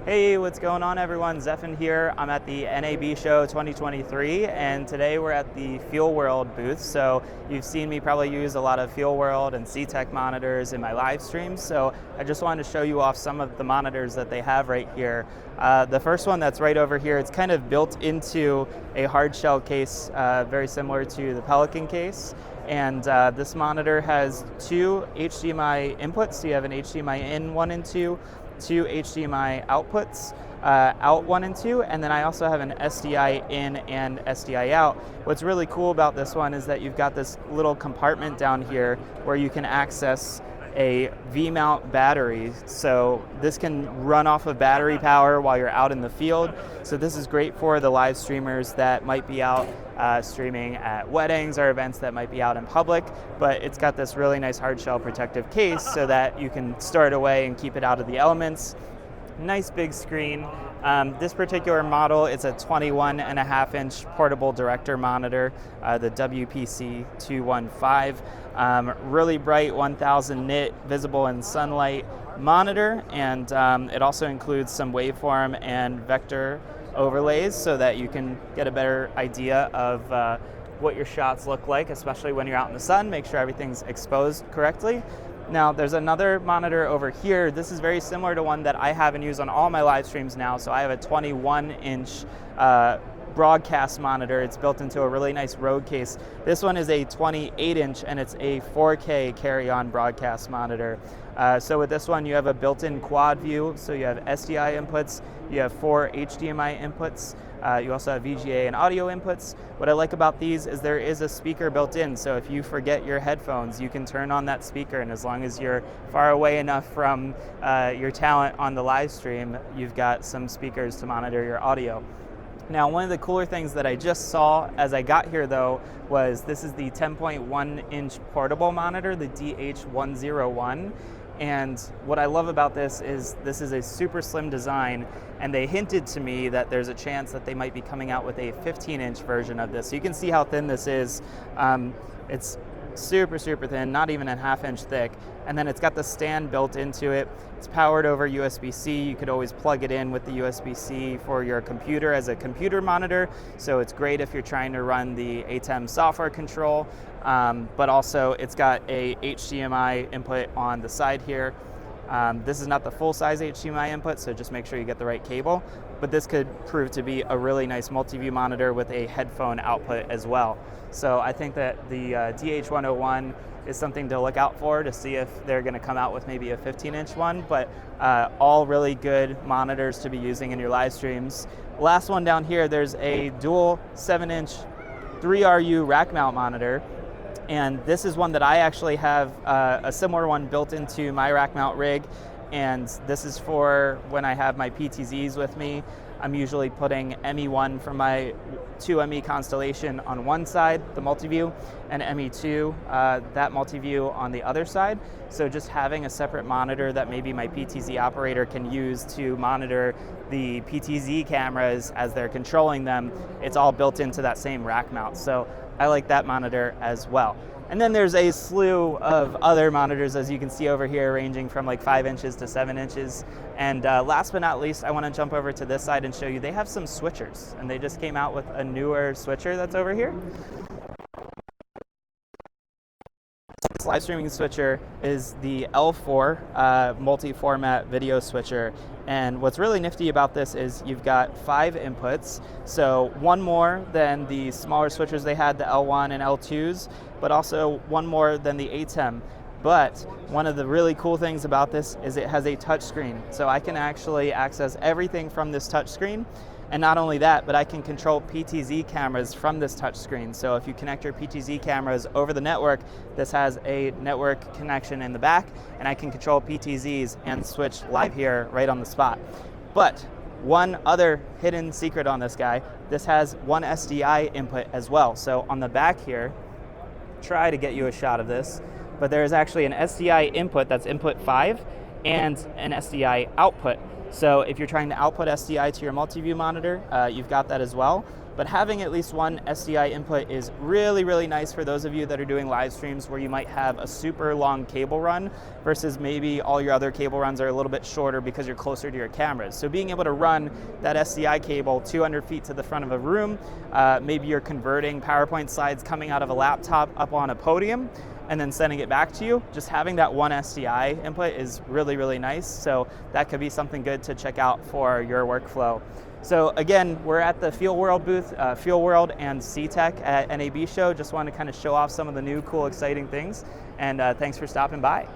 Hey, what's going on everyone? Zephin here. I'm at the NABshow 2023 and today we're at the Feelworld booth. So you've seen me probably use a lot of Feelworld and Seetec monitors in my live streams. So I just wanted to show you off some of the monitors that they have right here. The first one that's right over here, it's kind of built into a hard shell case, very similar to the Pelican case. And this monitor has two HDMI inputs. So you have an HDMI in 1 and 2, two HDMI outputs, out 1 and 2, and then I also have an SDI in and SDI out. What's really cool about this one is that you've got this little compartment down here where you can access a V-mount battery. So this can run off of battery power while you're out in the field. So this is great for the live streamers that might be out streaming at weddings or events that might be out in public, but it's got this really nice hard shell protective case so that you can store it away and keep it out of the elements. Nice big screen. This particular model, it's a 21.5-inch portable director monitor, the WPC215. Really bright 1000 nit, visible in sunlight monitor, and it also includes some waveform and vector overlays so that you can get a better idea of what your shots look like, especially when you're out in the sun. Make sure everything's exposed correctly. Now there's another monitor over here. This is very similar to one that I have and use on all my live streams now. So I have a 21-inch broadcast monitor. It's built into a really nice Rogue case. This one is a 28-inch and it's a 4K carry-on broadcast monitor. So with this one you have a built-in quad view, so you have SDI inputs, you have 4 HDMI inputs, you also have VGA and audio inputs. What I like about these is there is a speaker built in, so if you forget your headphones, you can turn on that speaker, and as long as you're far away enough from your talent on the live stream, you've got some speakers to monitor your audio. Now, one of the cooler things that I just saw as I got here though was this is the 10.1-inch portable monitor, the DH101. And what I love about this is a super slim design, and they hinted to me that there's a chance that they might be coming out with a 15-inch version of this. So you can see how thin this is. It's super thin, not even a half-inch thick. And then it's got the stand built into it. It's powered over USB-C. You could always plug it in with the USB-C for your computer as a computer monitor. So it's great if you're trying to run the ATEM software control. But also it's got a HDMI input on the side here. This is not the full-size HDMI input, so just make sure you get the right cable. But this could prove to be a really nice multi-view monitor with a headphone output as well. So I think that the DH101 is something to look out for to see if they're going to come out with maybe a 15-inch one, but all really good monitors to be using in your live streams. Last one down here, there's a dual 7-inch 3RU rack mount monitor. And this is one that I actually have a similar one built into my rack mount rig. And this is for when I have my PTZs with me. I'm usually putting ME1 from my 2ME constellation on one side, the multi-view, and ME2, that multi-view on the other side. So just having a separate monitor that maybe my PTZ operator can use to monitor the PTZ cameras as they're controlling them, it's all built into that same rack mount. So I like that monitor as well. And then there's a slew of other monitors, as you can see over here, ranging from like 5 inches to 7 inches. And last but not least, I want to jump over to this side and show you, they have some switchers, and they just came out with a newer switcher that's over here. This live streaming switcher is the L4 multi-format video switcher. And what's really nifty about this is you've got 5 inputs, so one more than the smaller switchers they had, the L1 and L2s, but also one more than the ATEM. But one of the really cool things about this is it has a touch screen, so I can actually access everything from this touch screen. And not only that, but I can control PTZ cameras from this touch screen. So if you connect your PTZ cameras over the network, this has a network connection in the back, and I can control PTZs and switch live here right on the spot. But one other hidden secret on this guy, this has one SDI input as well. So on the back here, try to get you a shot of this, but there is actually an SDI input that's input 5 and an SDI output. So if you're trying to output SDI to your multi-view monitor, you've got that as well. but having at least one SDI input is really, really nice for those of you that are doing live streams where you might have a super long cable run versus maybe all your other cable runs are a little bit shorter because you're closer to your cameras. So being able to run that SDI cable 200 feet to the front of a room, maybe you're converting PowerPoint slides coming out of a laptop up on a podium and then sending it back to you, just having that one SDI input is really, really nice. So that could be something good to check out for your workflow. So again, we're at the Feelworld booth, Feelworld and Seetec at NABshow. Just want to kind of show off some of the new cool, exciting things. And thanks for stopping by.